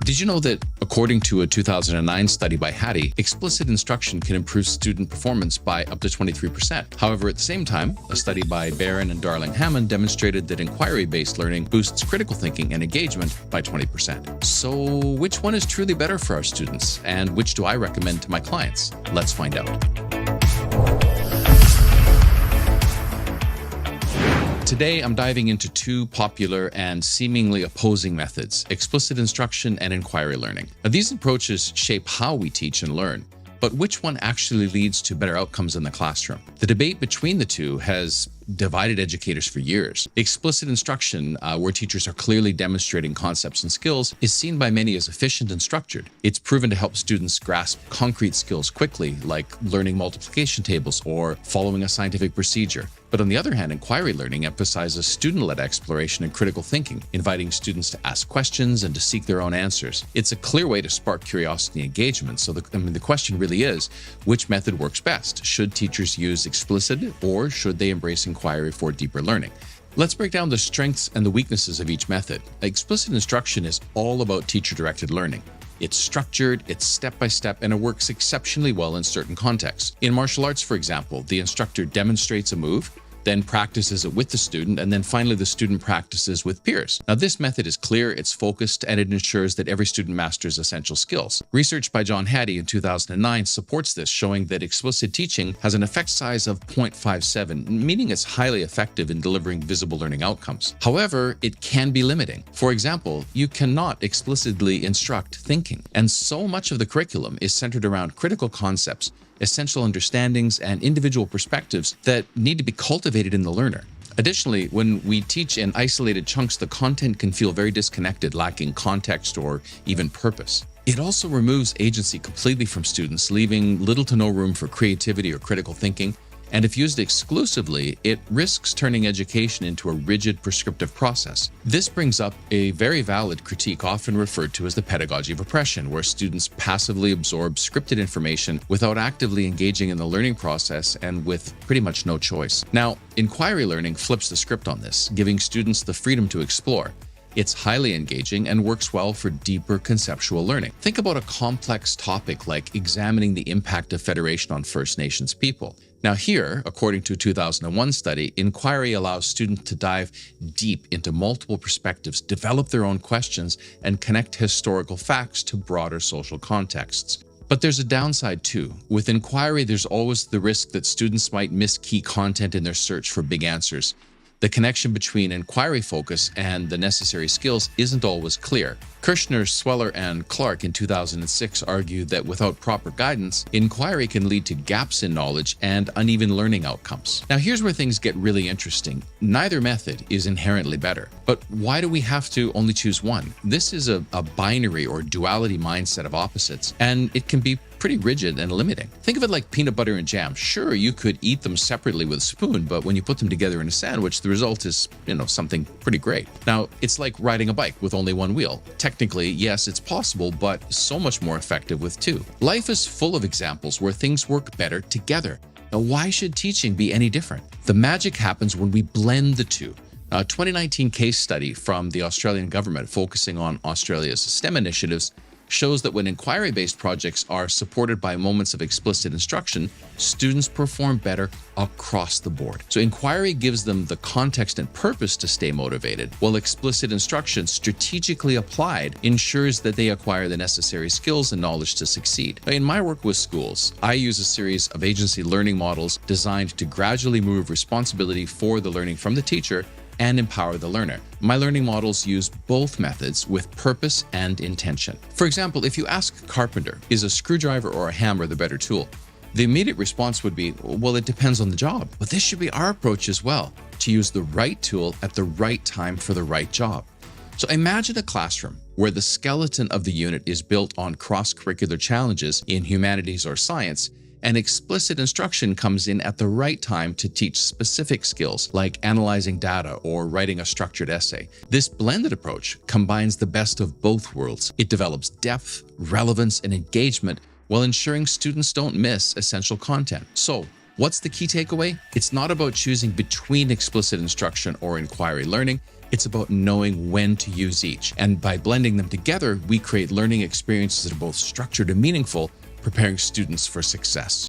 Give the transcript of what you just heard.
Did you know that, according to a 2009 study by Hattie, explicit instruction can improve student performance by up to 23%? However, at the same time, a study by Barron and Darling-Hammond demonstrated that inquiry-based learning boosts critical thinking and engagement by 20%. So, which one is truly better for our students, and which do I recommend to my clients? Let's find out. Today, I'm diving into two popular and seemingly opposing methods: explicit instruction and inquiry learning. Now, these approaches shape how we teach and learn, but which one actually leads to better outcomes in the classroom? The debate between the two has divided educators for years. Explicit instruction, where teachers are clearly demonstrating concepts and skills, is seen by many as efficient and structured. It's proven to help students grasp concrete skills quickly, like learning multiplication tables or following a scientific procedure. But on the other hand, inquiry learning emphasizes student-led exploration and critical thinking, inviting students to ask questions and to seek their own answers. It's a clear way to spark curiosity and engagement. So the question really is, which method works best? Should teachers use explicit, or should they embrace inquiry for deeper learning? Let's break down the strengths and the weaknesses of each method. Explicit instruction is all about teacher-directed learning. It's structured, it's step-by-step, and it works exceptionally well in certain contexts. In martial arts, for example, the instructor demonstrates a move, then practices it with the student, and then finally the student practices with peers. Now, this method is clear, it's focused, and it ensures that every student masters essential skills. Research by John Hattie in 2009 supports this, showing that explicit teaching has an effect size of 0.57, meaning it's highly effective in delivering visible learning outcomes. However, it can be limiting. For example, you cannot explicitly instruct thinking, and so much of the curriculum is centered around critical concepts, essential understandings, and individual perspectives that need to be cultivated in the learner. Additionally, when we teach in isolated chunks, the content can feel very disconnected, lacking context or even purpose. It also removes agency completely from students, leaving little to no room for creativity or critical thinking. And if used exclusively, it risks turning education into a rigid, prescriptive process. This brings up a very valid critique often referred to as the pedagogy of oppression, where students passively absorb scripted information without actively engaging in the learning process and with pretty much no choice. Now, inquiry learning flips the script on this, giving students the freedom to explore. It's highly engaging and works well for deeper conceptual learning. Think about a complex topic like examining the impact of federation on First Nations people. Now here, according to a 2001 study, inquiry allows students to dive deep into multiple perspectives, develop their own questions, and connect historical facts to broader social contexts. But there's a downside too. With inquiry, there's always the risk that students might miss key content in their search for big answers. The connection between inquiry focus and the necessary skills isn't always clear. Kirshner, Sweller, and Clark in 2006 argued that without proper guidance, inquiry can lead to gaps in knowledge and uneven learning outcomes. Now, here's where things get really interesting. Neither method is inherently better, but why do we have to only choose one? This is a binary or duality mindset of opposites, and it can be pretty rigid and limiting. Think of it like peanut butter and jam. Sure, you could eat them separately with a spoon, but when you put them together in a sandwich, the result is, something pretty great. Now, it's like riding a bike with only one wheel. Technically, yes, it's possible, but so much more effective with two. Life is full of examples where things work better together. Now, why should teaching be any different? The magic happens when we blend the two. A 2019 case study from the Australian government focusing on Australia's STEM initiatives shows that when inquiry-based projects are supported by moments of explicit instruction, students perform better across the board. So inquiry gives them the context and purpose to stay motivated, while explicit instruction, strategically applied, ensures that they acquire the necessary skills and knowledge to succeed. Now, in my work with schools, I use a series of agency learning models designed to gradually move responsibility for the learning from the teacher and empower the learner. My learning models use both methods with purpose and intention. For example, if you ask a carpenter, is a screwdriver or a hammer the better tool? The immediate response would be, well, it depends on the job. But this should be our approach as well, to use the right tool at the right time for the right job. So imagine a classroom where the skeleton of the unit is built on cross-curricular challenges in humanities or science, and explicit instruction comes in at the right time to teach specific skills like analyzing data or writing a structured essay. This blended approach combines the best of both worlds. It develops depth, relevance, and engagement while ensuring students don't miss essential content. So, what's the key takeaway? It's not about choosing between explicit instruction or inquiry learning. It's about knowing when to use each. And by blending them together, we create learning experiences that are both structured and meaningful, preparing students for success.